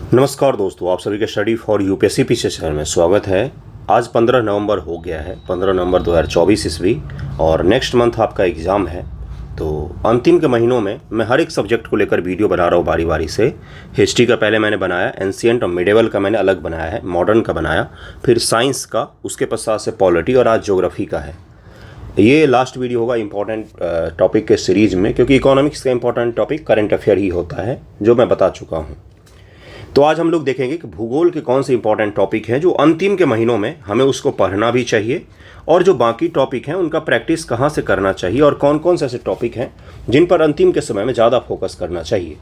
नमस्कार दोस्तों, आप सभी के स्टडी फॉर यूपीएससी पीछे चैनल में स्वागत है। आज 15 नवंबर हो गया है, 15 नवंबर 2024 ईस्वी, और नेक्स्ट मंथ आपका एग्ज़ाम है। तो अंतिम के महीनों में मैं हर एक सब्जेक्ट को लेकर वीडियो बना रहा हूँ बारी बारी से। हिस्ट्री का पहले मैंने बनाया, एंशिएंट और मिडेवल का मैंने अलग बनाया है, मॉडर्न का बनाया, फिर साइंस का, उसके पश्चात से पॉलिटी, और आज ज्योग्राफी का है। ये लास्ट वीडियो होगा इंपॉर्टेंट टॉपिक के सीरीज़ में, क्योंकि इकोनॉमिक्स का इंपॉर्टेंट टॉपिक करंट अफेयर ही होता है, जो मैं बता चुका हूँ। तो आज हम लोग देखेंगे कि भूगोल के कौन से इंपॉर्टेंट टॉपिक हैं जो अंतिम के महीनों में हमें उसको पढ़ना भी चाहिए, और जो बाकी टॉपिक हैं उनका प्रैक्टिस कहाँ से करना चाहिए, और कौन कौन से ऐसे टॉपिक हैं जिन पर अंतिम के समय में ज़्यादा फोकस करना चाहिए।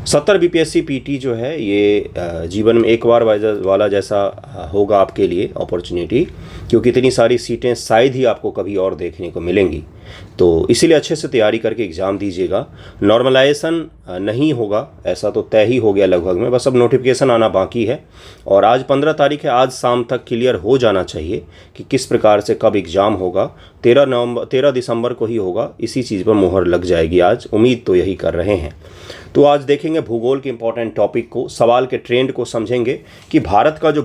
70 बीपीएससी पीटी जो है ये जीवन में एक बार वाला जैसा होगा आपके लिए अपॉर्चुनिटी, क्योंकि इतनी सारी सीटें शायद ही आपको कभी और देखने को मिलेंगी। तो इसीलिए अच्छे से तैयारी करके एग्ज़ाम दीजिएगा। नॉर्मलाइजेशन नहीं होगा, ऐसा तो तय ही हो गया लगभग में, बस अब नोटिफिकेशन आना बाकी है। और आज 15 तारीख है, आज शाम तक क्लियर हो जाना चाहिए कि किस प्रकार से कब एग्ज़ाम होगा। 13 दिसंबर को ही होगा, इसी चीज़ पर मुहर लग जाएगी आज, उम्मीद तो यही कर रहे हैं। तो आज देखेंगे भूगोल के इंपॉर्टेंट टॉपिक को, सवाल के ट्रेंड को समझेंगे कि भारत का जो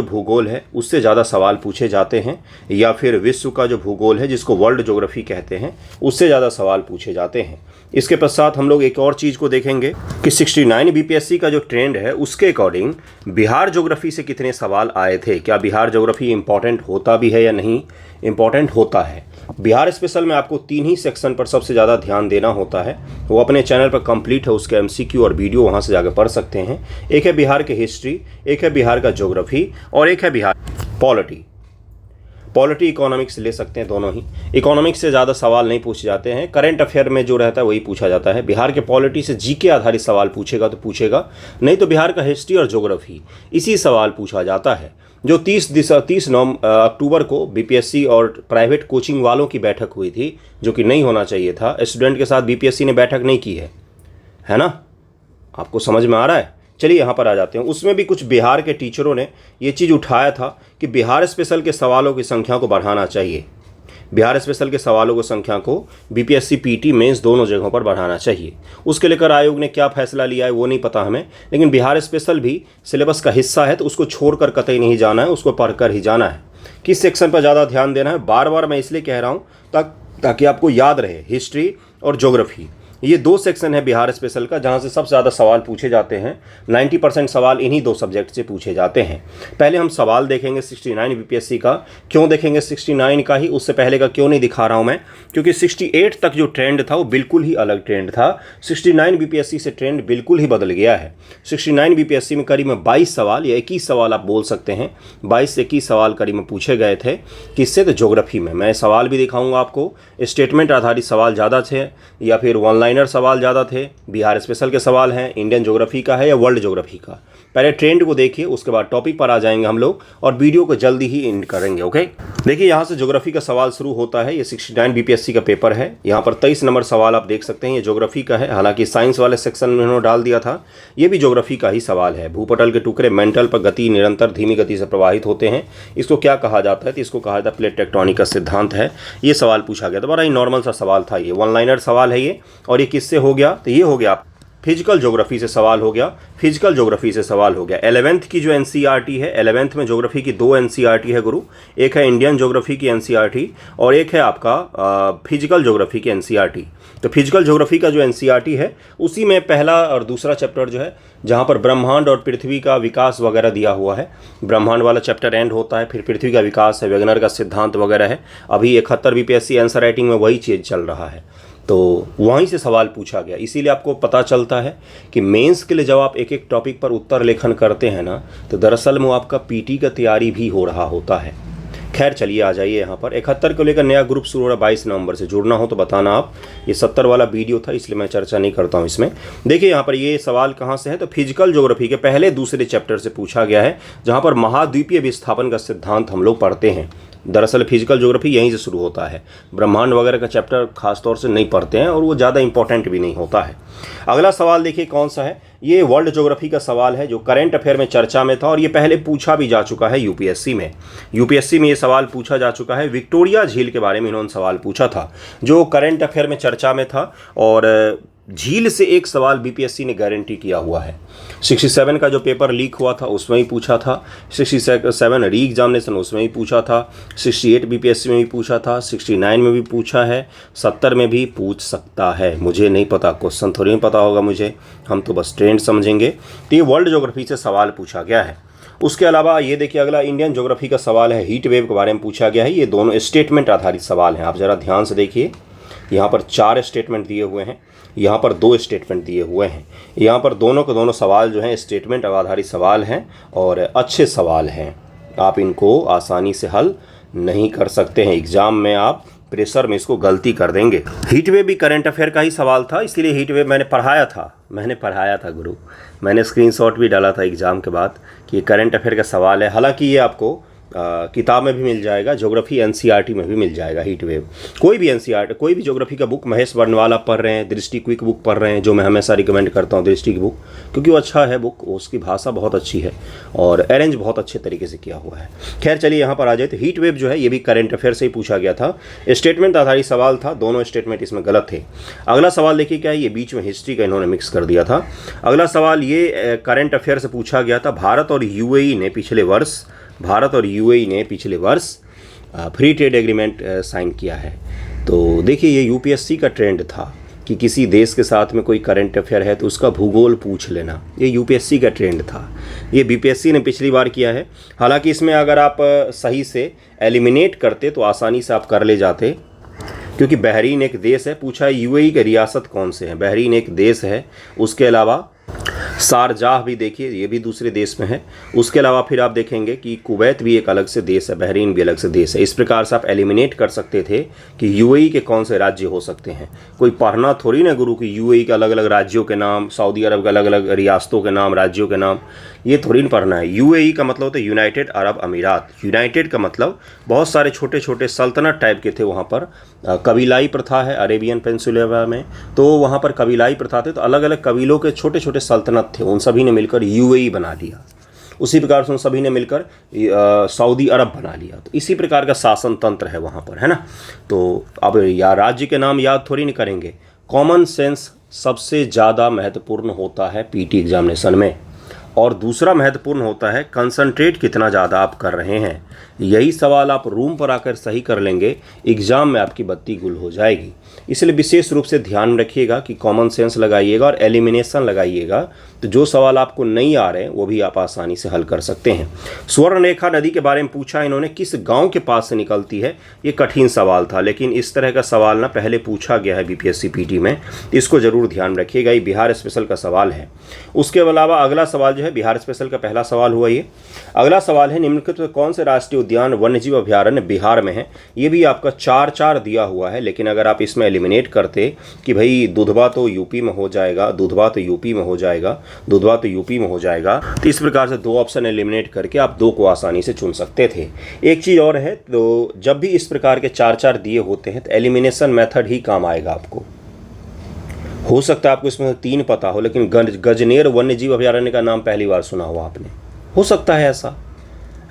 भूगोल है उससे ज़्यादा सवाल पूछे जाते हैं, या फिर विश्व का जो भूगोल है जिसको वर्ल्ड ज्योग्राफी कहते हैं उससे ज़्यादा सवाल पूछे जाते हैं। इसके पश्चात हम लोग एक और चीज़ को देखेंगे कि 69 बीपीएससी का जो ट्रेंड है उसके अकॉर्डिंग बिहार ज्योग्राफी से कितने सवाल आए थे, क्या बिहार ज्योग्राफी इंपॉर्टेंट होता भी है या नहीं इंपॉर्टेंट होता है। बिहार स्पेशल में आपको 3 ही सेक्शन पर सबसे ज़्यादा ध्यान देना होता है, वो अपने चैनल पर कंप्लीट है, उसके एमसीक्यू और वीडियो वहाँ से जाकर पढ़ सकते हैं। एक है बिहार के हिस्ट्री, एक है बिहार का ज्योग्राफी, और एक है बिहार पॉलिटी इकोनॉमिक्स ले सकते हैं, दोनों ही। इकोनॉमिक्स से ज़्यादा सवाल नहीं पूछे जाते हैं, करंट अफेयर में जो रहता है वही पूछा जाता है। बिहार के पॉलिटी से जीके आधारित सवाल पूछेगा तो पूछेगा, नहीं तो बिहार का हिस्ट्री और ज्योग्राफी इसी सवाल पूछा जाता है। जो 30 अक्टूबर को बीपीएससी और प्राइवेट कोचिंग वालों की बैठक हुई थी, जो कि नहीं होना चाहिए था, स्टूडेंट के साथ बीपीएससी ने बैठक नहीं की है ना, आपको समझ में आ रहा है। चलिए यहाँ पर आ जाते हैं। उसमें भी कुछ बिहार के टीचरों ने ये चीज़ उठाया था कि बिहार स्पेशल के सवालों की संख्या को बढ़ाना चाहिए, बिहार स्पेशल के सवालों की संख्या को बीपीएससी पीटी मेंस दोनों जगहों पर बढ़ाना चाहिए। उसके लेकर आयोग ने क्या फैसला लिया है वो नहीं पता हमें, लेकिन बिहार स्पेशल भी सिलेबस का हिस्सा है, तो उसको छोड़कर कतई नहीं जाना है, उसको पढ़कर ही जाना है। किस सेक्शन पर ज़्यादा ध्यान देना है, बार बार मैं इसलिए कह रहा हूँ ताकि आपको याद रहे, हिस्ट्री और ज्योग्राफी ये 2 सेक्शन है बिहार स्पेशल का, जहाँ से सबसे ज़्यादा सवाल पूछे जाते हैं। 90% सवाल इन्हीं 2 सब्जेक्ट से पूछे जाते हैं। पहले हम सवाल देखेंगे 69 बीपीएससी का। क्यों देखेंगे 69 का ही, उससे पहले का क्यों नहीं दिखा रहा हूँ मैं, क्योंकि 68 तक जो ट्रेंड था वो बिल्कुल ही अलग ट्रेंड था। 69 बीपीएससी से ट्रेंड बिल्कुल ही बदल गया है। 69 बीपीएससी में करीब 22 सवाल या 21 सवाल आप बोल सकते हैं, 22 से 21 सवाल करीब में पूछे गए थे। किससे? तो ज्योग्राफी में। मैं सवाल भी दिखाऊंगा आपको, स्टेटमेंट आधारित सवाल ज़्यादा थे या फिर वन लाइनर सवाल ज़्यादा थे, बिहार स्पेशल के सवाल हैं, इंडियन ज्योग्राफी का है या वर्ल्ड ज्योग्राफी का। पहले ट्रेंड को देखिए, उसके बाद टॉपिक पर आ जाएंगे हम लोग, और वीडियो को जल्दी ही एंड करेंगे। ओके, देखिए यहाँ से ज्योग्राफी का सवाल शुरू होता है। ये 69 बीपीएससी का पेपर है। यहाँ पर 23 नंबर सवाल आप देख सकते हैं, ये ज्योग्राफी का है। हालांकि साइंस वाले सेक्शन में उन्होंने डाल दिया था, ये भी ज्योग्राफी का ही सवाल है। भूपटल के टुकड़े मेंटल पर गति निरंतर धीमी गति से प्रवाहित होते हैं, इसको क्या कहा जाता है? तो इसको कहा जाता है प्लेट टेक्टोनिक का सिद्धांत है। ये सवाल पूछा गया था, बड़ा ही नॉर्मल सा सवाल था, ये वन लाइनर सवाल है ये। और ये किससे हो गया? तो ये हो गया फिजिकल ज्योग्राफी से सवाल हो गया, फिजिकल ज्योग्राफी से सवाल हो गया। 11th की जो एनसीईआरटी है, 11th में ज्योग्राफी की 2 एनसीईआरटी है गुरु, एक है इंडियन ज्योग्राफी की एनसीईआरटी और एक है आपका फिजिकल ज्योग्राफी की एनसीईआरटी। तो फिजिकल ज्योग्राफी का जो एनसीईआरटी है उसी में पहला और दूसरा चैप्टर जो है, जहाँ पर ब्रह्मांड और पृथ्वी का विकास वगैरह दिया हुआ है। ब्रह्मांड वाला चैप्टर एंड होता है, फिर पृथ्वी का विकास है, वेगनर का सिद्धांत वगैरह है। अभी 71 बीपीएससी आंसर राइटिंग में वही चीज़ चल रहा है, तो वहीं से सवाल पूछा गया। इसीलिए आपको पता चलता है कि मेंस के लिए जब आप एक एक टॉपिक पर उत्तर लेखन करते हैं ना, तो दरअसल में आपका पीटी का तैयारी भी हो रहा होता है। खैर चलिए आ जाइए यहाँ पर। 71 को लेकर नया ग्रुप शुरू हो रहा है 22 नवंबर से, जुड़ना हो तो बताना आप। ये 70 वाला वीडियो था, इसलिए मैं चर्चा नहीं करता हूँ इसमें। देखिए यहाँ पर ये सवाल कहाँ से है, तो फिजिकल ज्योग्राफी के पहले दूसरे चैप्टर से पूछा गया है, जहाँ पर महाद्वीपीय विस्थापन का सिद्धांत हम लोग पढ़ते हैं। दरअसल फिजिकल ज्योग्राफी यहीं से शुरू होता है, ब्रह्मांड वगैरह का चैप्टर खासतौर से नहीं पढ़ते हैं, और वो ज़्यादा इंपॉर्टेंट भी नहीं होता है। अगला सवाल देखिए कौन सा है, ये वर्ल्ड ज्योग्राफी का सवाल है, जो करंट अफेयर में चर्चा में था, और ये पहले पूछा भी जा चुका है यूपीएससी में ये सवाल पूछा जा चुका है। विक्टोरिया झील के बारे में इन्होंने सवाल पूछा था, जो करंट अफेयर में चर्चा में था, और झील से एक सवाल बीपीएससी ने गारंटी किया हुआ है। 67 का जो पेपर लीक हुआ था उसमें ही पूछा था, 67 री एग्जामिनेशन उसमें ही पूछा था, 68 बीपीएससी में भी पूछा था, 69 में भी पूछा है, 70 में भी पूछ सकता है। मुझे नहीं पता, क्वेश्चन थोड़ी नहीं पता होगा मुझे, हम तो बस ट्रेंड समझेंगे। तो ये वर्ल्ड ज्योग्राफी से सवाल पूछा गया है। उसके अलावा ये देखिए, अगला इंडियन ज्योग्राफी का सवाल है, हीट वेव के बारे में पूछा गया है। ये दोनों स्टेटमेंट आधारित सवाल हैं। आप ज़रा ध्यान से देखिए, यहाँ पर 4 स्टेटमेंट दिए हुए हैं, यहाँ पर 2 स्टेटमेंट दिए हुए हैं। यहाँ पर दोनों के दोनों सवाल जो हैं स्टेटमेंट आधारित सवाल हैं और अच्छे सवाल हैं। आप इनको आसानी से हल नहीं कर सकते हैं, एग्ज़ाम में आप प्रेशर में इसको गलती कर देंगे। हीट वेव भी करंट अफेयर का ही सवाल था, इसीलिए हीट वेव मैंने पढ़ाया था गुरु। मैंने स्क्रीनशॉट भी डाला था एग्ज़ाम के बाद कि ये करंट अफेयर का सवाल है। हालांकि ये आपको किताब में भी मिल जाएगा, ज्योग्राफी एनसीईआरटी में भी मिल जाएगा हीट वेव। कोई भी एनसीईआरटी, कोई भी ज्योग्राफी का बुक, महेश वर्णवाल आप पढ़ रहे हैं, दृष्टि क्विक बुक पढ़ रहे हैं, जो मैं हमेशा रिकमेंड करता हूँ दृष्टि की बुक, क्योंकि वो अच्छा है बुक, उसकी भाषा बहुत अच्छी है और अरेंज बहुत अच्छे तरीके से किया हुआ है। खैर चलिए यहाँ पर आ जाए। तो हीट वेव जो है ये भी करंट अफेयर से ही पूछा गया था, स्टेटमेंट आधारित सवाल था, दोनों स्टेटमेंट इसमें गलत थे। अगला सवाल देखिए क्या है, ये बीच में हिस्ट्री का इन्होंने मिक्स कर दिया था। अगला सवाल ये करंट अफेयर से पूछा गया था, भारत और यूएई ने पिछले वर्ष फ्री ट्रेड एग्रीमेंट साइन किया है। तो देखिए ये यूपीएससी का ट्रेंड था कि किसी देश के साथ में कोई करंट अफेयर है तो उसका भूगोल पूछ लेना, ये यूपीएससी का ट्रेंड था। ये बीपीएससी ने पिछली बार किया है। हालांकि इसमें अगर आप सही से एलिमिनेट करते तो आसानी से आप कर ले जाते, क्योंकि बहरीन एक देश है। पूछा है यूएई के रियासत कौन से हैं, बहरीन एक देश है। उसके अलावा शारजाह भी देखिए, ये भी दूसरे देश में है। उसके अलावा फिर आप देखेंगे कि कुवैत भी एक अलग से देश है, बहरीन भी अलग से देश है। इस प्रकार से आप एलिमिनेट कर सकते थे कि यूएई के कौन से राज्य हो सकते हैं। कोई पढ़ना थोड़ी ना गुरु कि यूएई के अलग अलग राज्यों के नाम, सऊदी अरब के अलग अलग रियासतों के नाम, राज्यों के नाम, ये थोड़ी ना पढ़ना है। यूएई का मतलब होता है यूनाइटेड अरब अमीरात। यूनाइटेड का मतलब बहुत सारे छोटे छोटे सल्तनत टाइप के थे वहाँ पर। कबीलाई प्रथा है अरेबियन पेनिनसुला में, तो वहाँ पर कबीलाई प्रथा थे, तो अलग अलग कबीलों के छोटे छोटे सल्तनत थे, उन सभी ने मिलकर यूएई बना लिया। उसी प्रकार से उन सभी ने मिलकर सऊदी अरब बना लिया। तो इसी प्रकार का शासन तंत्र है वहाँ पर, है ना। तो अब या राज्य के नाम याद थोड़ी नहीं करेंगे। कॉमन सेंस सबसे ज़्यादा महत्वपूर्ण होता है पीटी एग्जामिनेशन में, और दूसरा महत्वपूर्ण होता है कंसंट्रेट कितना ज़्यादा आप कर रहे हैं। यही सवाल आप रूम पर आकर सही कर लेंगे, एग्ज़ाम में आपकी बत्ती गुल हो जाएगी। इसलिए विशेष रूप से ध्यान रखिएगा कि कॉमन सेंस लगाइएगा और एलिमिनेशन लगाइएगा, तो जो सवाल आपको नहीं आ रहे हैं वो भी आप आसानी से हल कर सकते हैं। स्वर्णरेखा नदी के बारे में पूछा इन्होंने, किस गांव के पास से निकलती है। ये कठिन सवाल था, लेकिन इस तरह का सवाल ना पहले पूछा गया है बीपीएससी पीटी में, इसको ज़रूर ध्यान रखिएगा। ये बिहार स्पेशल का सवाल है। उसके अलावा अगला सवाल जो है बिहार स्पेशल का पहला सवाल हुआ ये। अगला सवाल है निम्नलिखित कौन से राष्ट्रीय उद्यान वन्यजीव अभयारण्य बिहार में है। ये भी आपका 4-4 दिया हुआ है, लेकिन अगर आप इसमें एलिमिनेट करते कि भाई दुधवा तो यूपी में हो जाएगा, दुधवा तो यूपी में हो जाएगा, दुधवा तो यूपी में हो जाएगा, तो इस प्रकार से 2 ऑप्शन एलिमिनेट करके आप 2 को आसानी से चुन सकते थे। एक चीज़ और है, तो जब भी इस प्रकार के 4-4 दिए होते हैं तो एलिमिनेशन मेथड ही काम आएगा आपको। हो सकता है आपको इसमें 3 पता हो, लेकिन गजनेर वन्यजीव अभयारण्य का नाम पहली बार सुना हुआ आपने, हो सकता है ऐसा,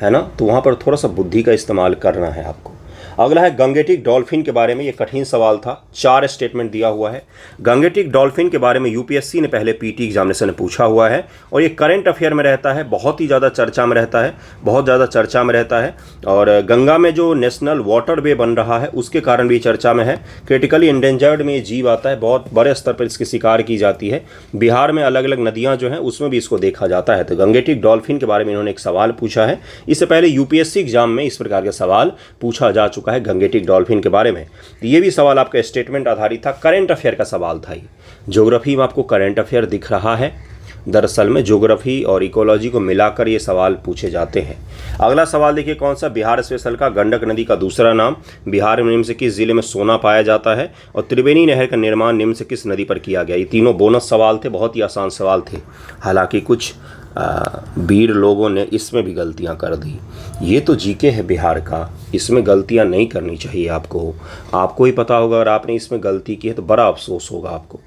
है ना। तो वहाँ पर थोड़ा सा बुद्धि का इस्तेमाल करना है आपको। अगला है गंगेटिक डॉल्फिन के बारे में। ये कठिन सवाल था, 4 स्टेटमेंट दिया हुआ है। गंगेटिक डॉल्फिन के बारे में यूपीएससी ने पहले पीटी एग्जामिनेशन में पूछा हुआ है, और ये करंट अफेयर में रहता है, बहुत ही ज़्यादा चर्चा में रहता है, बहुत ज़्यादा चर्चा में रहता है। और गंगा में जो नेशनल वाटर वे बन रहा है उसके कारण भी चर्चा में है। क्रिटिकली इंडेंजर्ड में ये जीव आता है, बहुत बड़े स्तर पर इसकी शिकार की जाती है। बिहार में अलग अलग नदियाँ जो हैं उसमें भी इसको देखा जाता है। तो गंगेटिक डॉल्फिन के बारे में इन्होंने एक सवाल पूछा है। इससे पहले यूपीएससी एग्जाम में इस प्रकार के सवाल पूछा जा चुका है गंगेटिक डॉल्फिन के बारे में। तो ये भी सवाल आपका स्टेटमेंट आधारित था, करंट अफेयर का सवाल था ये। ज्योग्राफी में आपको करंट अफेयर दिख रहा है, दरअसल में ज्योग्राफी और इकोलॉजी को मिलाकर ये सवाल पूछे जाते हैं। अगला सवाल देखिए कौन सा, बिहार स्पेशल का। गंडक नदी का दूसरा नाम। बिहार में निम्न से किस जिले में सोना पाया जाता है, और त्रिवेणी नहर का निर्माण निम्न से किस नदी पर किया गया। ये तीनों बोनस सवाल थे, बहुत ही आसान सवाल थे। हालांकि कुछ वीर लोगों ने इसमें भी गलतियां कर दी। ये तो जीके है बिहार का, इसमें गलतियां नहीं करनी चाहिए आपको ही पता होगा। अगर आपने इसमें गलती की है तो बड़ा अफसोस होगा आपको।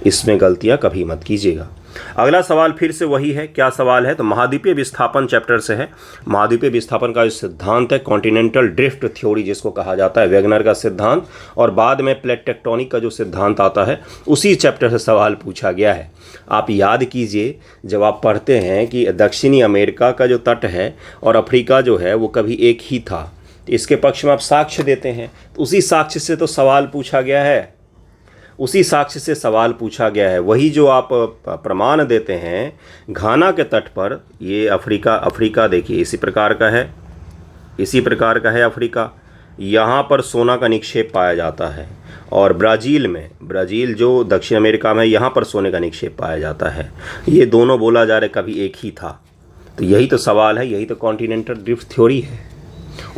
इसमें गलतियां कभी मत कीजिएगा। अगला सवाल फिर से वही है, क्या सवाल है, तो महाद्वीपीय विस्थापन चैप्टर से है। महाद्वीपीय विस्थापन का जो सिद्धांत है, कॉन्टिनेंटल ड्रिफ्ट थ्योरी जिसको कहा जाता है, वेगनर का सिद्धांत, और बाद में प्लेट टेक्टोनिक का जो सिद्धांत आता है, उसी चैप्टर से सवाल पूछा गया है। आप याद कीजिए, जब आप पढ़ते हैं कि दक्षिणी अमेरिका का जो तट है और अफ्रीका जो है वो कभी एक ही था, तो इसके पक्ष में आप साक्ष्य देते हैं, तो उसी साक्ष्य से तो सवाल पूछा गया है, उसी साक्ष्य से सवाल पूछा गया है। वही जो आप प्रमाण देते हैं, घाना के तट पर, ये अफ्रीका देखिए इसी प्रकार का है, इसी प्रकार का है अफ्रीका, यहाँ पर सोना का निक्षेप पाया जाता है, और ब्राज़ील जो दक्षिण अमेरिका में, यहाँ पर सोने का निक्षेप पाया जाता है। ये दोनों बोला जा रहा है कभी एक ही था। तो यही तो सवाल है, यही तो कॉन्टिनेंटल ड्रिफ्ट थ्योरी है।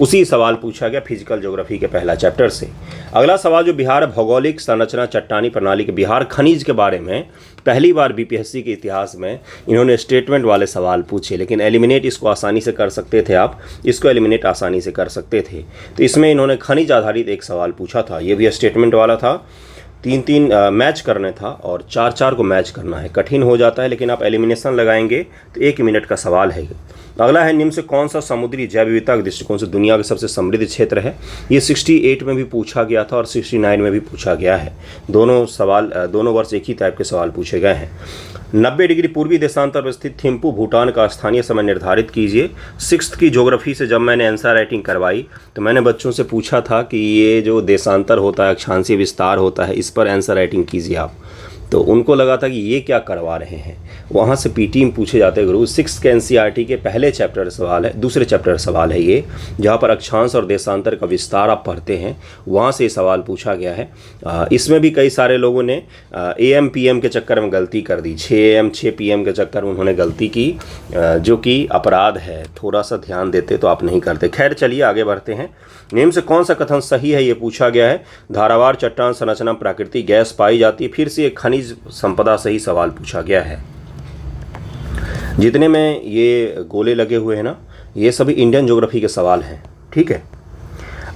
उसी सवाल पूछा गया फिजिकल ज्योग्राफी के पहला चैप्टर से। अगला सवाल जो बिहार भौगोलिक संरचना चट्टानी प्रणाली के बिहार खनिज के बारे में पहली बार बीपीएससी के इतिहास में इन्होंने स्टेटमेंट वाले सवाल पूछे, लेकिन एलिमिनेट इसको आसानी से कर सकते थे, आप इसको एलिमिनेट आसानी से कर सकते थे। तो इसमें इन्होंने खनिज आधारित एक सवाल पूछा था, ये भी स्टेटमेंट वाला था, 3-3 मैच करने था और 4-4 को मैच करना है। कठिन हो जाता है, लेकिन आप एलिमिनेशन लगाएंगे तो 1 मिनट का सवाल है। अगला है, निम्न से कौन सा समुद्री जैव विविधता के दृष्टिकोण से दुनिया का सबसे समृद्ध क्षेत्र है। ये 68 में भी पूछा गया था और 69 में भी पूछा गया है। दोनों वर्ष एक ही टाइप के सवाल पूछे गए हैं। 90 डिग्री पूर्वी देशांतर पर स्थित थिम्पू भूटान का स्थानीय समय निर्धारित कीजिए। 6th की ज्योग्राफी से जब मैंने आंसर राइटिंग करवाई तो मैंने बच्चों से पूछा था कि ये जो देशांतर होता है, अक्षांशीय विस्तार होता है, इस पर आंसर राइटिंग कीजिए आप। तो उनको लगा था कि ये क्या करवा रहे हैं, वहाँ से पीटी में पूछे जाते गुरु। 6 के एनसीईआरटी के पहले चैप्टर सवाल है, दूसरे चैप्टर सवाल है ये, जहाँ पर अक्षांश और देशांतर का विस्तार आप पढ़ते हैं, वहाँ से ये सवाल पूछा गया है। इसमें भी कई सारे लोगों ने AM PM के चक्कर में गलती कर दी, 6 AM 6 PM के चक्कर में उन्होंने गलती की, जो कि अपराध है। थोड़ा सा ध्यान देते तो आप नहीं करते। खैर चलिए आगे बढ़ते हैं। निम्न से कौन सा कथन सही है, ये पूछा गया है। धारावार चट्टान संरचना प्राकृतिक गैस पाई जाती है। फिर से एक खनिज संपदा से ही सवाल पूछा गया है। जितने में ये गोले लगे हुए हैं ना, ये सभी इंडियन ज्योग्राफी के सवाल हैं, ठीक है।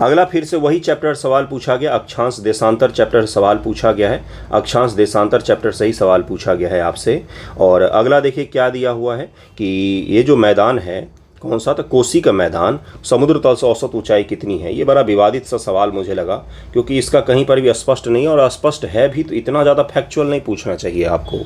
अगला फिर से वही चैप्टर सवाल पूछा गया, अक्षांश देशांतर चैप्टर सवाल पूछा गया है। अक्षांश देशांतर चैप्टर से ही सवाल पूछा गया है आपसे। और अगला देखिए क्या दिया हुआ है कि ये जो मैदान है कौन सा, तो कोसी का मैदान, समुद्र तल से औसत ऊंचाई कितनी है। ये बड़ा विवादित सा सवाल मुझे लगा, क्योंकि इसका कहीं पर भी स्पष्ट नहीं है, और अस्पष्ट है भी तो इतना ज़्यादा फैक्चुअल नहीं पूछना चाहिए आपको।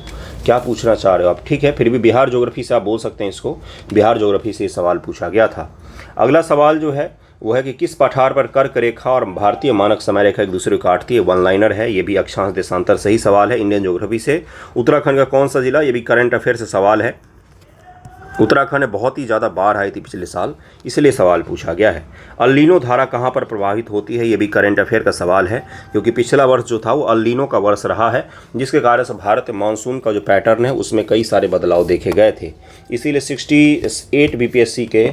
क्या पूछना चाह रहे हो आप, ठीक है, फिर भी बिहार ज्योग्राफी से आप बोल सकते हैं इसको, बिहार ज्योग्राफी से ये सवाल पूछा गया था। अगला सवाल जो है वो है कि किस पठार पर कर्क रेखा और भारतीय मानक समय रेखा एक दूसरे को काटती है। 1 लाइनर है, ये भी अक्षांश देशांतर सही सवाल है इंडियन ज्योग्राफी से। उत्तराखंड का कौन सा जिला, ये भी करंट अफेयर से सवाल है। उत्तराखंड में बहुत ही ज़्यादा बाढ़ आई थी पिछले साल, इसलिए सवाल पूछा गया है। अल नीनो धारा कहाँ पर प्रभावित होती है, ये भी करंट अफेयर का सवाल है, क्योंकि पिछला वर्ष जो था वो अल नीनो का वर्ष रहा है, जिसके कारण से भारत में मानसून का जो पैटर्न है उसमें कई सारे बदलाव देखे गए थे। इसीलिए 68 बीपीएससी के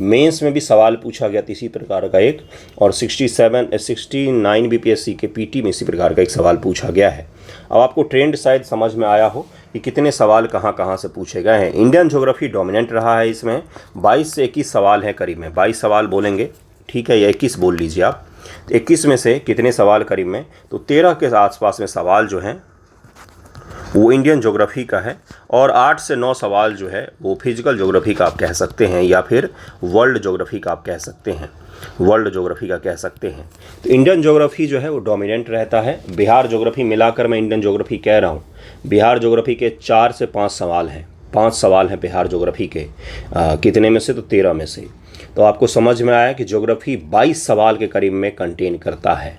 मेंस में भी सवाल पूछा गया था इसी प्रकार का एक, और 69 बीपीएससी के पीटी में इसी प्रकार का एक सवाल पूछा गया है। अब आपको ट्रेंड शायद समझ में आया हो कि कितने सवाल कहाँ कहाँ से पूछे गए हैं। इंडियन ज्योग्राफी डोमिनेंट रहा है, इसमें 22 से 21 सवाल हैं करीब में, 22 सवाल बोलेंगे, ठीक है, या 21 बोल लीजिए आप। 21 में से कितने सवाल करीब में, तो 13 के आसपास में सवाल जो हैं वो इंडियन ज्योग्राफी का है, और 8 से 9 सवाल जो है वो फिजिकल ज्योग्राफी का आप कह सकते हैं, या फिर वर्ल्ड ज्योग्राफी का आप कह सकते हैं, वर्ल्ड ज्योग्राफी का कह सकते हैं। तो इंडियन ज्योग्राफी जो है वो डोमिनेंट रहता है। बिहार ज्योग्राफी मिलाकर मैं इंडियन ज्योग्राफी कह रहा हूँ। बिहार ज्योग्राफी के 4 से 5 सवाल हैं, 5 सवाल हैं बिहार ज्योग्राफी के। कितने में से, तो 13 में से। तो आपको समझ में आया कि ज्योग्राफी 22 सवाल के करीब में कंटेन करता है।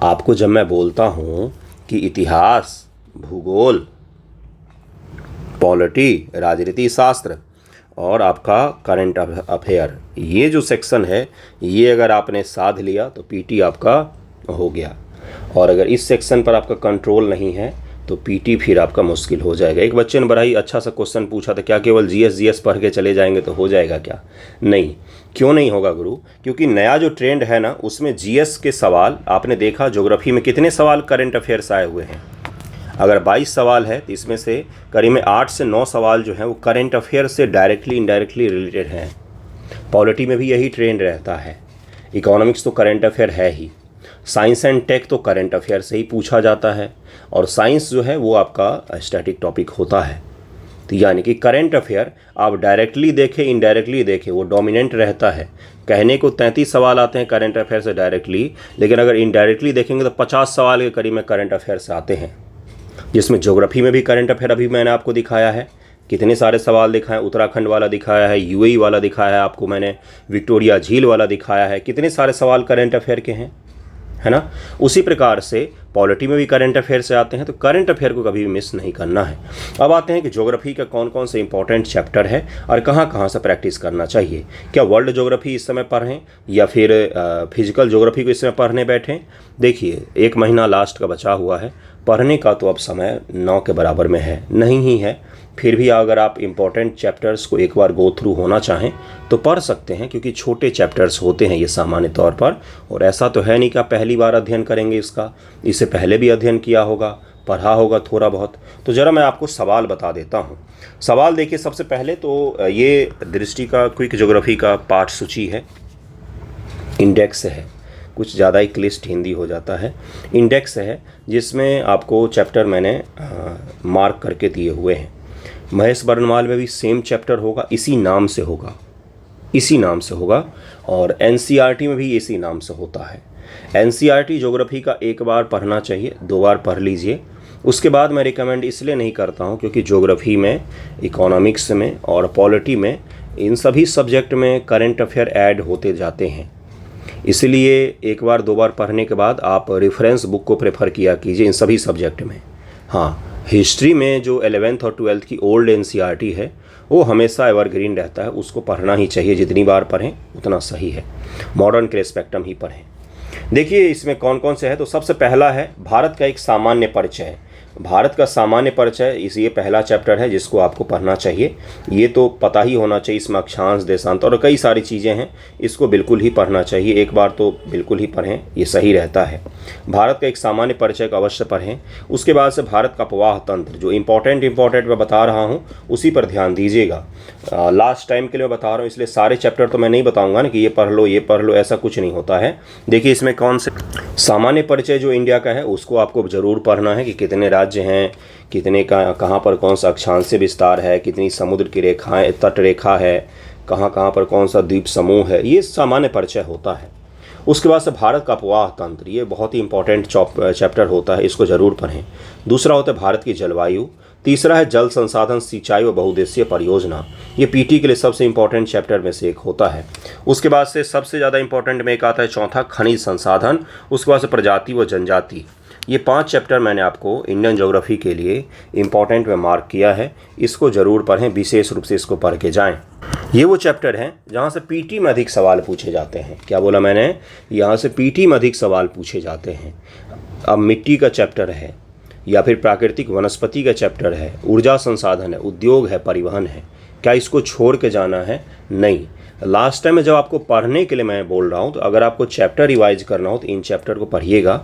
आपको जब मैं बोलता हूँ कि इतिहास, भूगोल, पॉलिटी, राजनीति शास्त्र और आपका करंट अफेयर, ये जो सेक्शन है, ये अगर आपने साध लिया तो पीटी आपका हो गया। और अगर इस सेक्शन पर आपका कंट्रोल नहीं है तो पीटी फिर आपका मुश्किल हो जाएगा। एक बच्चे ने बड़ा ही अच्छा सा क्वेश्चन पूछा था, क्या केवल जीएस पढ़ के चले जाएंगे तो हो जाएगा क्या? नहीं, क्यों नहीं होगा गुरु? क्योंकि नया जो ट्रेंड है ना, उसमें जीएस के सवाल आपने देखा, ज्योग्राफी में कितने सवाल करंट अफेयर्स आए हुए हैं। अगर 22 सवाल है तो इसमें से करीब में 8 से 9 सवाल जो हैं वो करंट अफेयर से डायरेक्टली इनडायरेक्टली रिलेटेड हैं। पॉलिटी में भी यही ट्रेंड रहता है। इकोनॉमिक्स तो करंट अफेयर है ही, साइंस एंड टेक तो करंट अफेयर से ही पूछा जाता है, और साइंस जो है वो आपका स्टैटिक टॉपिक होता है। तो यानी कि करंट अफेयर आप डायरेक्टली देखें इनडायरेक्टली देखें, वो डोमिनेंट रहता है। कहने को 33 सवाल आते हैं करंट अफेयर से डायरेक्टली, लेकिन अगर इनडायरेक्टली देखेंगे तो 50 सवाल के करीब में करंट अफेयर से आते हैं, जिसमें ज्योग्राफी में भी करंट अफेयर अभी मैंने आपको दिखाया है, कितने सारे सवाल दिखाए, उत्तराखंड वाला दिखाया है, यूएई वाला दिखाया है आपको मैंने, विक्टोरिया झील वाला दिखाया है, कितने सारे सवाल करंट अफेयर के हैं, है ना। उसी प्रकार से पॉलिटी में भी करंट अफेयर से आते हैं, तो करंट अफेयर को कभी भी मिस नहीं करना है। अब आते हैं कि ज्योग्राफी का कौन कौन से इंपॉर्टेंट चैप्टर है और कहाँ कहाँ से प्रैक्टिस करना चाहिए। क्या वर्ल्ड ज्योग्राफी इस समय पढ़ें या फिर फिजिकल ज्योग्राफी को इस समय पढ़ने बैठें। देखिए 1 महीना लास्ट का बचा हुआ है, पढ़ने का तो अब समय 9 के बराबर में है, नहीं ही है, फिर भी अगर आप इम्पॉर्टेंट चैप्टर्स को एक बार गो थ्रू होना चाहें तो पढ़ सकते हैं, क्योंकि छोटे चैप्टर्स होते हैं ये सामान्य तौर पर, और ऐसा तो है नहीं कि आप पहली बार अध्ययन करेंगे इसका, इससे पहले भी अध्ययन किया होगा, पढ़ा होगा थोड़ा बहुत। तो ज़रा मैं आपको सवाल बता देता हूँ। सवाल देखिए, सबसे पहले तो ये दृष्टि का क्विक ज्योग्राफी का पाठ सूची है, इंडेक्स है, कुछ ज़्यादा ही क्लिष्ट हिंदी हो जाता है, इंडेक्स है, जिसमें आपको चैप्टर मैंने मार्क करके दिए हुए हैं। महेश बर्नवाल में भी सेम चैप्टर होगा, इसी नाम से होगा, इसी नाम से होगा, और एनसीईआरटी में भी इसी नाम से होता है। एनसीईआरटी ज्योग्राफी का एक बार पढ़ना चाहिए, 2 बार पढ़ लीजिए। उसके बाद मैं रिकमेंड इसलिए नहीं करता हूँ क्योंकि ज्योग्राफी में, इकोनॉमिक्स में और पॉलिटी में, इन सभी सब्जेक्ट में करंट अफेयर ऐड होते जाते हैं, इसलिए 1 बार 2 बार पढ़ने के बाद आप रेफरेंस बुक को प्रेफर किया कीजिए इन सभी सब्जेक्ट में। हाँ, हिस्ट्री में जो 11th और 12th की ओल्ड एनसीईआरटी है वो हमेशा एवरग्रीन रहता है, उसको पढ़ना ही चाहिए, जितनी बार पढ़ें उतना सही है। मॉडर्न के स्पेक्ट्रम ही पढ़ें। देखिए इसमें कौन कौन से है, तो सबसे पहला है भारत का एक सामान्य परिचय। भारत का सामान्य परिचय ये पहला चैप्टर है जिसको आपको पढ़ना चाहिए, ये तो पता ही होना चाहिए। इसमें अक्षांश, देशांतर और कई सारी चीज़ें हैं, इसको बिल्कुल ही पढ़ना चाहिए, एक बार तो बिल्कुल ही पढ़ें, ये सही रहता है। भारत का एक सामान्य परिचय को अवश्य पढ़ें। उसके बाद से भारत का प्रवाह तंत्र, जो इम्पोर्टेंट मैं बता रहा हूँ उसी पर ध्यान दीजिएगा। लास्ट टाइम के लिए मैं बता रहा हूँ, इसलिए सारे चैप्टर तो मैं नहीं बताऊँगा ना कि ये पढ़ लो, ऐसा कुछ नहीं होता है। देखिए इसमें कौन से सामान्य परिचय जो इंडिया का है उसको आपको ज़रूर पढ़ना है कि कितने राज्य हैं, कितने का कहाँ पर कौन सा अक्षांशीय विस्तार है, कितनी समुद्र की रेखाएं, तट रेखा है, कहाँ कहाँ पर कौन सा द्वीप समूह है, ये सामान्य परिचय होता है। उसके बाद से भारत का प्रवाह तंत्र, ये बहुत ही इंपॉर्टेंट चैप्टर होता है, इसको ज़रूर पढ़ें। दूसरा होता है भारत की जलवायु। तीसरा है जल संसाधन, सिंचाई व बहुउद्देशीय परियोजना, ये पीटी के लिए सबसे इंपॉर्टेंट चैप्टर में से एक होता है। उसके बाद से सबसे ज़्यादा इंपॉर्टेंट में एक आता है चौथा, खनिज संसाधन। उसके बाद से प्रजाति व जनजाति। ये 5 चैप्टर मैंने आपको इंडियन ज्योग्राफी के लिए इंपॉर्टेंट में मार्क किया है, इसको ज़रूर पढ़ें, विशेष रूप से इसको पढ़ के जाएँ। ये वो चैप्टर हैं जहाँ से पीटी में अधिक सवाल पूछे जाते हैं। क्या बोला मैंने, यहाँ से पीटी में अधिक सवाल पूछे जाते हैं। अब मिट्टी का चैप्टर है, या फिर प्राकृतिक वनस्पति का चैप्टर है, ऊर्जा संसाधन है, उद्योग है, परिवहन है, क्या इसको छोड़ के जाना है? नहीं। लास्ट टाइम में जब आपको पढ़ने के लिए मैं बोल रहा हूँ, तो अगर आपको चैप्टर रिवाइज करना हो तो इन चैप्टर को पढ़िएगा।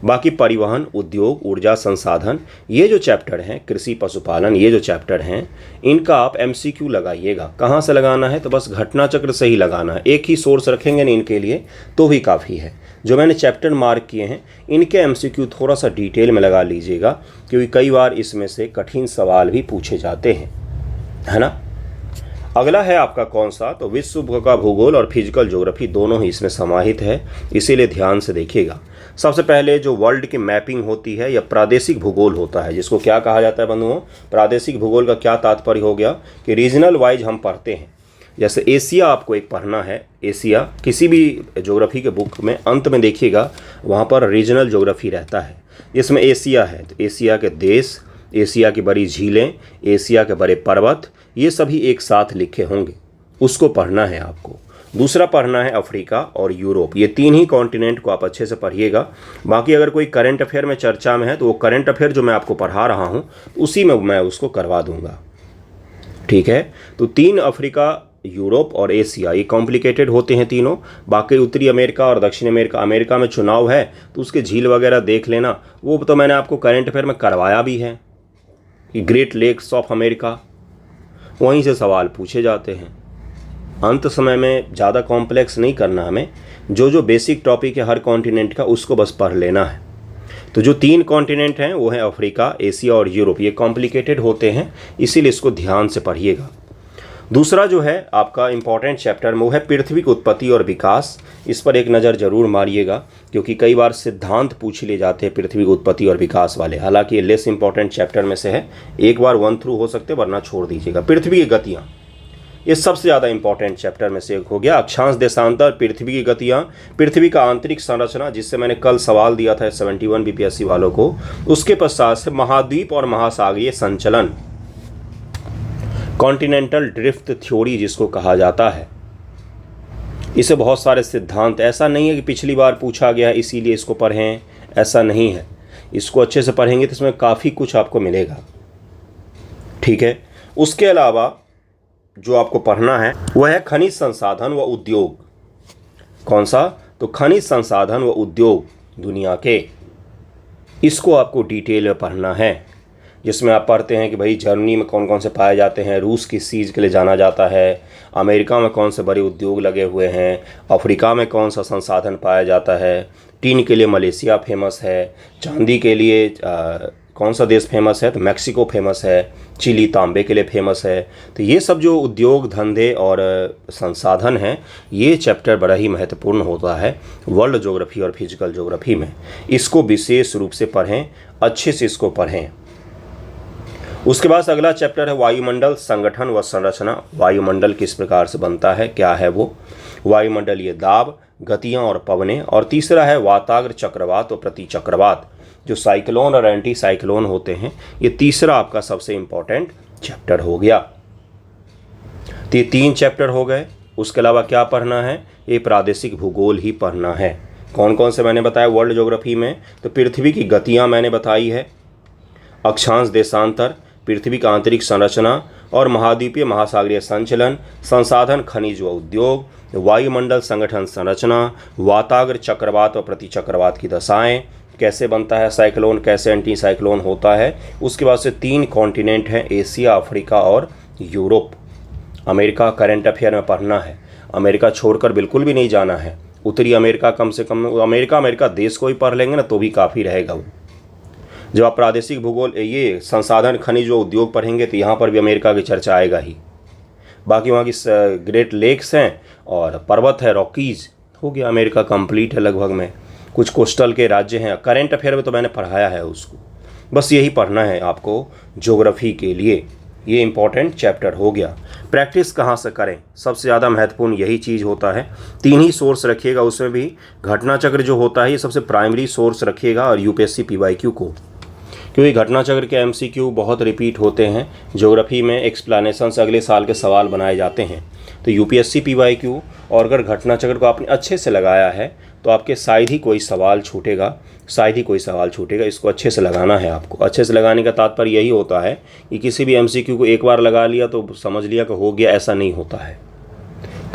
बाकी परिवहन, उद्योग, ऊर्जा संसाधन, ये जो चैप्टर हैं, कृषि पशुपालन, ये जो चैप्टर हैं, इनका आप एमसीक्यू लगाइएगा। कहाँ से लगाना है, तो बस घटना चक्र से ही लगाना है, एक ही सोर्स रखेंगे ना इनके लिए तो भी काफ़ी है। जो मैंने चैप्टर मार्क किए हैं इनके एमसीक्यू थोड़ा सा डिटेल में लगा लीजिएगा, क्योंकि कई बार इसमें से कठिन सवाल भी पूछे जाते हैं, है ना। अगला है आपका कौन सा, तो विश्व का भूगोल और फिजिकल ज्योग्राफी दोनों ही इसमें समाहित है, इसीलिए ध्यान से देखिएगा। सबसे पहले जो वर्ल्ड की मैपिंग होती है या प्रादेशिक भूगोल होता है, जिसको क्या कहा जाता है बंधुओं, प्रादेशिक भूगोल का क्या तात्पर्य हो गया कि रीजनल वाइज हम पढ़ते हैं। जैसे एशिया आपको एक पढ़ना है, एशिया किसी भी ज्योग्राफी के बुक में अंत में देखिएगा वहाँ पर रीजनल ज्योग्राफी रहता है। जिसमें एशिया है तो एशिया के देश, एशिया की बड़ी झीलें, एशिया के बड़े पर्वत, ये सभी एक साथ लिखे होंगे, उसको पढ़ना है आपको। दूसरा पढ़ना है अफ्रीका और यूरोप, ये 3 ही कॉन्टिनेंट को आप अच्छे से पढ़िएगा। बाकी अगर कोई करंट अफेयर में चर्चा में है तो वो करंट अफेयर जो मैं आपको पढ़ा रहा हूँ उसी में मैं उसको करवा दूँगा, ठीक है। तो 3 अफ्रीका, यूरोप और एशिया, ये कॉम्प्लिकेटेड होते हैं तीनों। बाकी उत्तरी अमेरिका और दक्षिण अमेरिका, अमेरिका में चुनाव है तो उसके झील वगैरह देख लेना, वो तो मैंने आपको करंट अफेयर में करवाया भी है कि ग्रेट लेक्स ऑफ अमेरिका, वहीं से सवाल पूछे जाते हैं। अंत समय में ज़्यादा कॉम्प्लेक्स नहीं करना हमें, जो जो बेसिक टॉपिक है हर कॉन्टिनेंट का उसको बस पढ़ लेना है। तो जो 3 कॉन्टिनेंट हैं वो हैं अफ्रीका, एशिया और यूरोप। ये कॉम्प्लिकेटेड होते हैं, इसीलिए इसको ध्यान से पढ़िएगा। दूसरा जो है आपका इम्पॉर्टेंट चैप्टर में वो है पृथ्वी की उत्पत्ति और विकास। इस पर एक नज़र जरूर मारिएगा, क्योंकि कई बार सिद्धांत पूछ लिए जाते हैं पृथ्वी की उत्पत्ति और विकास वाले। हालांकि ये लेस इंपॉर्टेंट चैप्टर में से है, एक बार 1 थ्रू हो सकते वरना छोड़ दीजिएगा। पृथ्वी की गतियाँ, ये सबसे ज़्यादा इंपॉर्टेंट चैप्टर में से एक हो गया। अक्षांश देशांतर, पृथ्वी की गतियाँ, पृथ्वी का आंतरिक संरचना, जिससे मैंने कल सवाल दिया था 71 BPSC वालों को। उसके पश्चात से महाद्वीप और महासागरीय संचलन, कॉन्टिनेंटल ड्रिफ्ट थ्योरी जिसको कहा जाता है। इसे बहुत सारे सिद्धांत, ऐसा नहीं है कि पिछली बार पूछा गया इसीलिए इसको पढ़ें, ऐसा नहीं है। इसको अच्छे से पढ़ेंगे तो इसमें काफ़ी कुछ आपको मिलेगा, ठीक है। उसके अलावा जो आपको पढ़ना है वह है खनिज संसाधन व उद्योग। कौन सा? तो खनिज संसाधन व उद्योग दुनिया के, इसको आपको डिटेल में पढ़ना है, जिसमें आप पढ़ते हैं कि भाई जर्मनी में कौन कौन से पाए जाते हैं, रूस किस चीज़ के लिए जाना जाता है, अमेरिका में कौन से बड़े उद्योग लगे हुए हैं, अफ्रीका में कौन सा संसाधन पाया जाता है, टीन के लिए मलेशिया फेमस है, चांदी के लिए कौन सा देश फेमस है, तो मैक्सिको फेमस है, चिली तांबे के लिए फेमस है। तो ये सब जो उद्योग धंधे और संसाधन हैं, ये चैप्टर बड़ा ही महत्वपूर्ण होता है वर्ल्ड ज्योग्राफी और फिजिकल ज्योग्राफी में। इसको विशेष रूप से पढ़ें, अच्छे से इसको पढ़ें। उसके बाद अगला चैप्टर है वायुमंडल संगठन व संरचना। वायुमंडल किस प्रकार से बनता है, क्या है वो वायुमंडलीय दाब, गतियाँ और पवनें। और तीसरा है वाताग्र चक्रवात और प्रतिचक्रवात, जो साइक्लोन और एंटी साइक्लोन होते हैं। ये तीसरा आपका सबसे इम्पोर्टेंट चैप्टर हो गया। तो ये 3 चैप्टर हो गए। उसके अलावा क्या पढ़ना है, ये प्रादेशिक भूगोल ही पढ़ना है। कौन कौन से मैंने बताया वर्ल्ड ज्योग्राफी में, तो पृथ्वी की गतियाँ मैंने बताई है, अक्षांश देशांतर, पृथ्वी का आंतरिक संरचना और महाद्वीपीय महासागरीय संचलन, संसाधन खनिज व उद्योग, वायुमंडल संगठन संरचना, वाताग्र चक्रवात और प्रतिचक्रवात की दशाएं, कैसे बनता है साइक्लोन, कैसे एंटी साइक्लोन होता है। उसके बाद से 3 कॉन्टिनेंट हैं, एशिया, अफ्रीका और यूरोप। अमेरिका करंट अफेयर में पढ़ना है, अमेरिका छोड़कर बिल्कुल भी नहीं जाना है। उत्तरी अमेरिका, कम से कम अमेरिका देश को ही पढ़ लेंगे ना तो भी काफ़ी रहेगा वो। जब आप प्रादेशिक भूगोल ये संसाधन खनिज व उद्योग पढ़ेंगे तो यहाँ पर भी अमेरिका की चर्चा आएगा ही। बाकी वहाँ की ग्रेट लेक्स हैं और पर्वत है, रॉकीज़, हो गया अमेरिका कंप्लीट है लगभग में। कुछ कोस्टल के राज्य हैं, करंट अफेयर में तो मैंने पढ़ाया है उसको। बस यही पढ़ना है आपको ज्योग्राफी के लिए। ये इंपॉर्टेंट चैप्टर हो गया। प्रैक्टिस कहाँ से करें, सबसे ज़्यादा महत्वपूर्ण यही चीज़ होता है। 3 ही सोर्स रखिएगा, उसमें भी घटना चक्र जो होता है ये सबसे प्राइमरी सोर्स रखिएगा, और यूपीएससी PYQ को, क्योंकि घटना चक्र के MCQ बहुत रिपीट होते हैं। ज्योग्राफी में एक्सप्लेनेशन से अगले साल के सवाल बनाए जाते हैं। तो यूपीएससी PYQ, और अगर घटना चक्र को आपने अच्छे से लगाया है तो आपके शायद ही कोई सवाल छूटेगा, इसको अच्छे से लगाना है आपको। अच्छे से लगाने का तात्पर्य यही होता है कि किसी भी MCQ को एक बार लगा लिया तो समझ लिया कि हो गया, ऐसा नहीं होता है।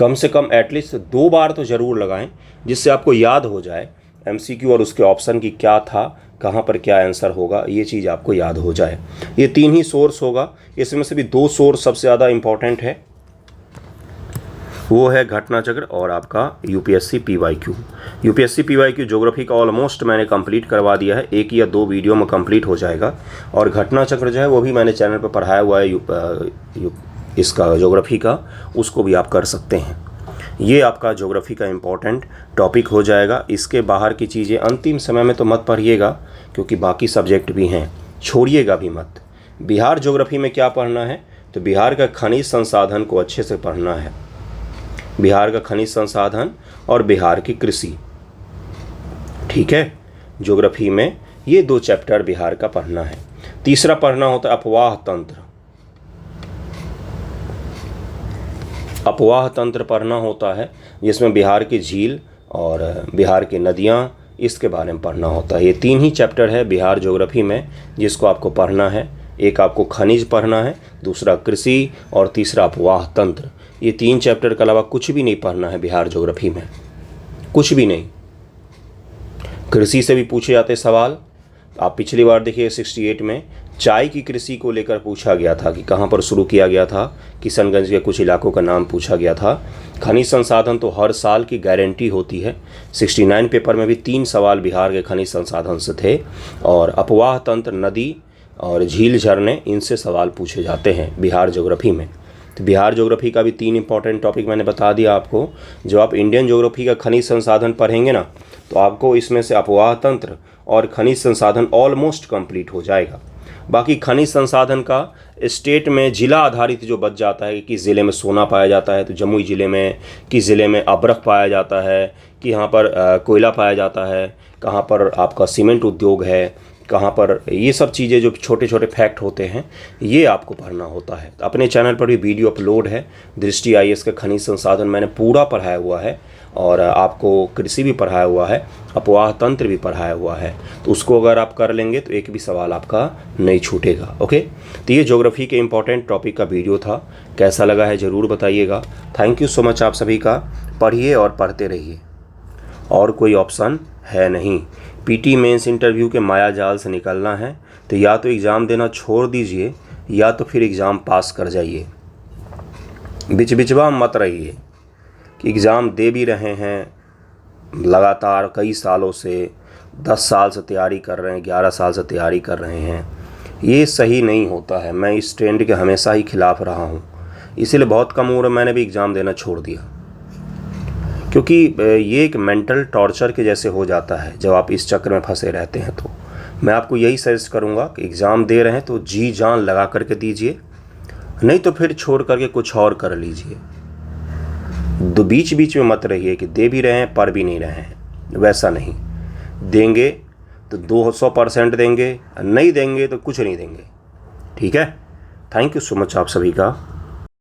कम से कम एटलीस्ट 2 बार तो ज़रूर लगाएं, जिससे आपको याद हो जाए MCQ और उसके ऑप्शन की क्या था, कहाँ पर क्या आंसर होगा, ये चीज़ आपको याद हो जाए। ये 3 ही सोर्स होगा, इसमें से भी 2 सोर्स सबसे ज़्यादा इम्पॉर्टेंट है, वो है घटना चक्र और आपका यूपीएससी PYQ ज्योग्राफी का ऑलमोस्ट मैंने कंप्लीट करवा दिया है, 1 या 2 वीडियो में कंप्लीट हो जाएगा। और घटना चक्र जो है वो भी मैंने चैनल पर पढ़ाया हुआ है इसका ज्योग्राफी का, उसको भी आप कर सकते हैं। ये आपका ज्योग्राफी का इम्पोर्टेंट टॉपिक हो जाएगा। इसके बाहर की चीज़ें अंतिम समय में तो मत पढ़िएगा, क्योंकि बाकी सब्जेक्ट भी हैं, छोड़िएगा भी मत। बिहार ज्योग्राफी में क्या पढ़ना है, तो बिहार का खनिज संसाधन को अच्छे से पढ़ना है, बिहार का खनिज संसाधन और बिहार की कृषि, ठीक है। ज्योग्राफी में ये 2 चैप्टर बिहार का पढ़ना है। तीसरा पढ़ना होता है अपवाह तंत्र। अपवाह तंत्र पढ़ना होता है, जिसमें बिहार की झील और बिहार की नदियाँ, इसके बारे में पढ़ना होता है। ये 3 ही चैप्टर है बिहार ज्योग्राफी में जिसको आपको पढ़ना है। एक आपको खनिज पढ़ना है, दूसरा कृषि और तीसरा अपवाह तंत्र। ये 3 चैप्टर के अलावा कुछ भी नहीं पढ़ना है बिहार ज्योग्राफी में, कुछ भी नहीं। कृषि से भी पूछे जाते सवाल, आप पिछली बार देखिए 68 में चाय की कृषि को लेकर पूछा गया था कि कहाँ पर शुरू किया गया था, किशनगंज के कुछ इलाकों का नाम पूछा गया था। खनिज संसाधन तो हर साल की गारंटी होती है। 69 पेपर में भी 3 सवाल बिहार के खनिज संसाधन से थे, और अपवाह तंत्र, नदी और झील झरने, इनसे सवाल पूछे जाते हैं बिहार ज्योग्राफी में। तो बिहार ज्योग्राफी का भी 3 इंपॉर्टेंट टॉपिक मैंने बता दिया आपको। जो आप इंडियन ज्योग्राफी का खनिज संसाधन पढ़ेंगे ना, तो आपको इसमें से अपवाह तंत्र और खनिज संसाधन ऑलमोस्ट कंप्लीट हो जाएगा। बाकी खनिज संसाधन का स्टेट में जिला आधारित जो बच जाता है कि किस ज़िले में सोना पाया जाता है, तो जमुई ज़िले में, किस ज़िले में अब्रक पाया जाता है, कि यहाँ पर कोयला पाया जाता है, कहाँ पर आपका सीमेंट उद्योग है, कहाँ पर, ये सब चीज़ें जो छोटे छोटे फैक्ट होते हैं ये आपको पढ़ना होता है। अपने चैनल पर भी वीडियो अपलोड है, दृष्टि IAS का खनिज संसाधन मैंने पूरा पढ़ाया हुआ है, और आपको कृषि भी पढ़ाया हुआ है, अपवाह तंत्र भी पढ़ाया हुआ है। तो उसको अगर आप कर लेंगे तो एक भी सवाल आपका नहीं छूटेगा। ओके, तो ये ज्योग्राफी के इंपॉर्टेंट टॉपिक का वीडियो था। कैसा लगा है ज़रूर बताइएगा। थैंक यू सो मच आप सभी का। पढ़िए और पढ़ते रहिए, और कोई ऑप्शन है नहीं। PT मेंस इंटरव्यू के माया जाल से निकलना है तो या तो एग्ज़ाम देना छोड़ दीजिए, या तो फिर एग्ज़ाम पास कर जाइए। बिचबिचवा मत रहिए कि एग्ज़ाम दे भी रहे हैं लगातार कई सालों से, 10 साल से तैयारी कर रहे हैं, 11 साल से तैयारी कर रहे हैं। ये सही नहीं होता है। मैं इस ट्रेंड के हमेशा ही खिलाफ रहा हूँ, इसीलिए बहुत कम उम्र में मैंने भी एग्ज़ाम देना छोड़ दिया, क्योंकि ये एक मेंटल टॉर्चर के जैसे हो जाता है जब आप इस चक्कर में फंसे रहते हैं। तो मैं आपको यही सजेस्ट करूँगा कि एग्ज़ाम दे रहे हैं तो जी जान लगा करके दीजिए, नहीं तो फिर छोड़ करके कुछ और कर लीजिए। बीच बीच में मत रहिए कि दे भी रहे हैं पढ़ भी नहीं रहे हैं। वैसा नहीं, देंगे तो 200% देंगे, नहीं देंगे तो कुछ नहीं देंगे। ठीक है, थैंक यू सो मच आप सभी का।